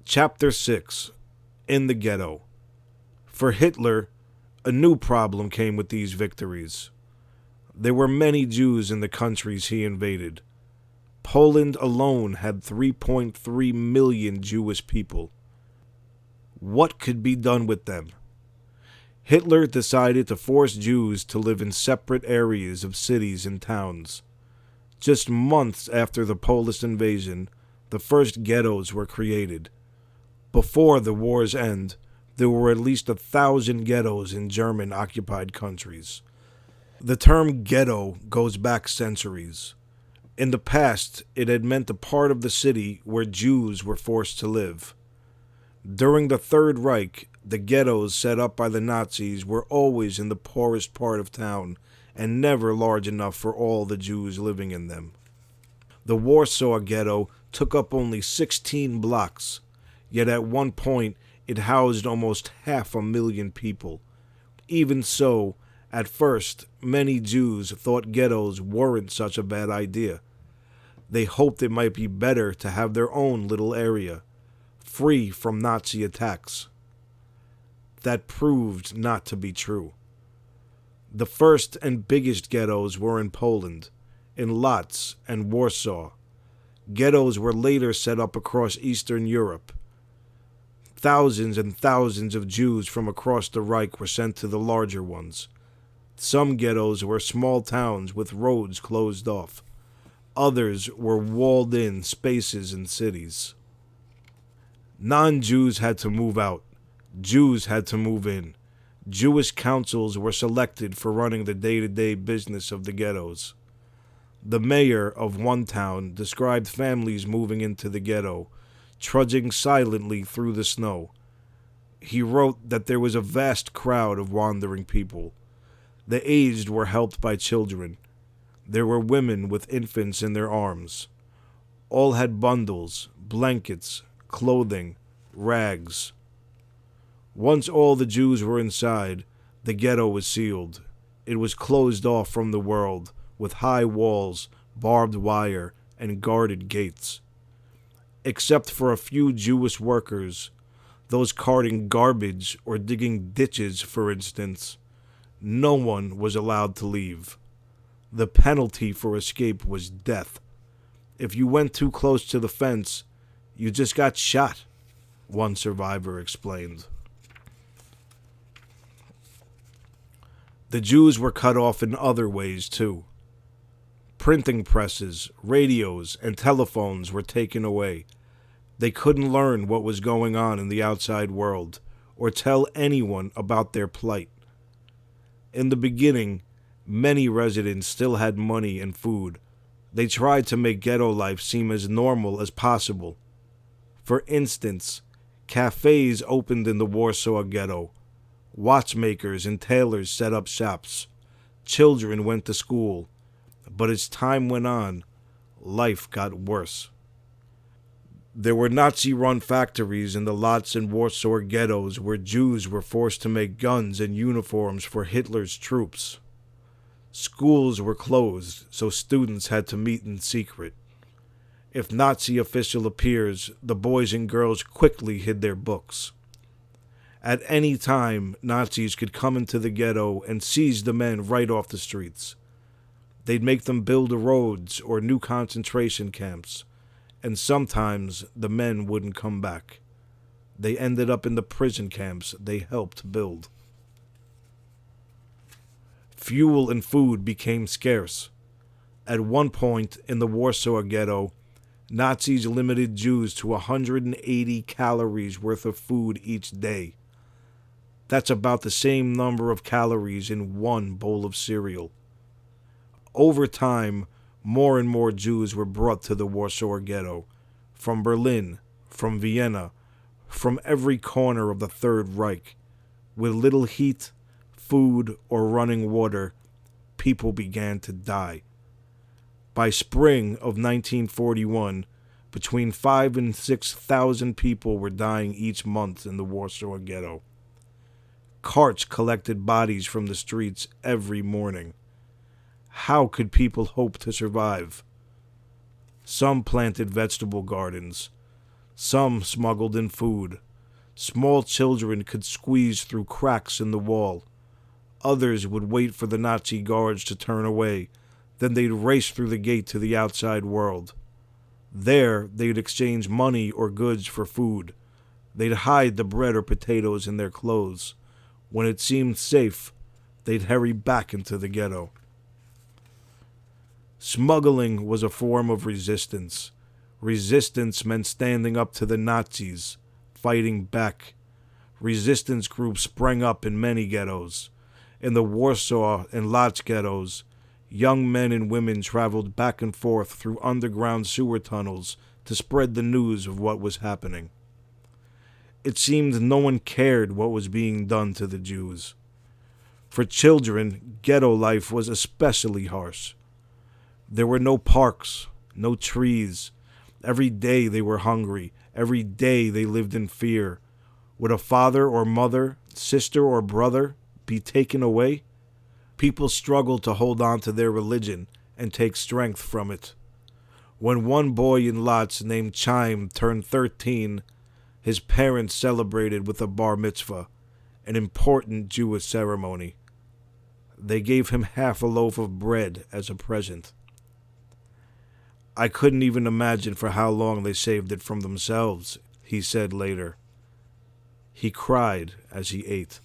Chapter 6. In the Ghetto. For Hitler, a new problem came with these victories. There were many Jews in the countries he invaded. Poland alone had 3.3 million Jewish people. What could be done with them? Hitler decided to force Jews to live in separate areas of cities and towns. Just months after the Polish invasion, the first ghettos were created. Before the war's end, there were at least 1,000 ghettos in German-occupied countries. The term ghetto goes back centuries. In the past, it had meant a part of the city where Jews were forced to live. During the Third Reich, the ghettos set up by the Nazis were always in the poorest part of town and never large enough for all the Jews living in them. The Warsaw Ghetto took up only 16 blocks, yet at one point it housed almost 500,000 people. Even so, at first, many Jews thought ghettos weren't such a bad idea. They hoped it might be better to have their own little area, free from Nazi attacks. That proved not to be true. The first and biggest ghettos were in Poland, in Lodz and Warsaw. Ghettos were later set up across Eastern Europe. Thousands and thousands of Jews from across the Reich were sent to the larger ones. Some ghettos were small towns with roads closed off. Others were walled-in spaces in cities. Non-Jews had to move out. Jews had to move in. Jewish councils were selected for running the day-to-day business of the ghettos. The mayor of one town described families moving into the ghetto, trudging silently through the snow. He wrote that there was a vast crowd of wandering people. The aged were helped by children. There were women with infants in their arms. All had bundles, blankets, clothing, rags. Once all the Jews were inside, the ghetto was sealed. It was closed off from the world, with high walls, barbed wire, and guarded gates. Except for a few Jewish workers, those carting garbage or digging ditches, for instance, no one was allowed to leave. The penalty for escape was death. If you went too close to the fence, you just got shot, one survivor explained. The Jews were cut off in other ways, too. Printing presses, radios, and telephones were taken away. They couldn't learn what was going on in the outside world, or tell anyone about their plight. In the beginning, many residents still had money and food. They tried to make ghetto life seem as normal as possible. For instance, cafes opened in the Warsaw Ghetto. Watchmakers and tailors set up shops. Children went to school. But as time went on, life got worse. There were Nazi-run factories in the Lodz and Warsaw ghettos where Jews were forced to make guns and uniforms for Hitler's troops. Schools were closed, so students had to meet in secret. If Nazi official appears, the boys and girls quickly hid their books. At any time, Nazis could come into the ghetto and seize the men right off the streets. They'd make them build roads or new concentration camps, and sometimes the men wouldn't come back. They ended up in the prison camps they helped build. Fuel and food became scarce. At one point in the Warsaw Ghetto, Nazis limited Jews to 180 calories worth of food each day. That's about the same number of calories in one bowl of cereal. Over time, more and more Jews were brought to the Warsaw Ghetto, from Berlin, from Vienna, from every corner of the Third Reich. With little heat, food, or running water, people began to die. By spring of 1941, between 5,000 and 6,000 people were dying each month in the Warsaw Ghetto. Carts collected bodies from the streets every morning. How could people hope to survive? Some planted vegetable gardens. Some smuggled in food. Small children could squeeze through cracks in the wall. Others would wait for the Nazi guards to turn away. Then they'd race through the gate to the outside world. There, they'd exchange money or goods for food. They'd hide the bread or potatoes in their clothes. When it seemed safe, they'd hurry back into the ghetto. Smuggling was a form of resistance. Resistance meant standing up to the Nazis, fighting back. Resistance groups sprang up in many ghettos. In the Warsaw and Lodz ghettos, young men and women traveled back and forth through underground sewer tunnels to spread the news of what was happening. It seemed no one cared what was being done to the Jews. For children, ghetto life was especially harsh. There were no parks, no trees. Every day they were hungry. Every day they lived in fear. Would a father or mother, sister or brother be taken away? People struggled to hold on to their religion and take strength from it. When one boy in Lodz named Chaim turned 13, his parents celebrated with a bar mitzvah, an important Jewish ceremony. They gave him half a loaf of bread as a present. I couldn't even imagine for how long they saved it from themselves, he said later. He cried as he ate.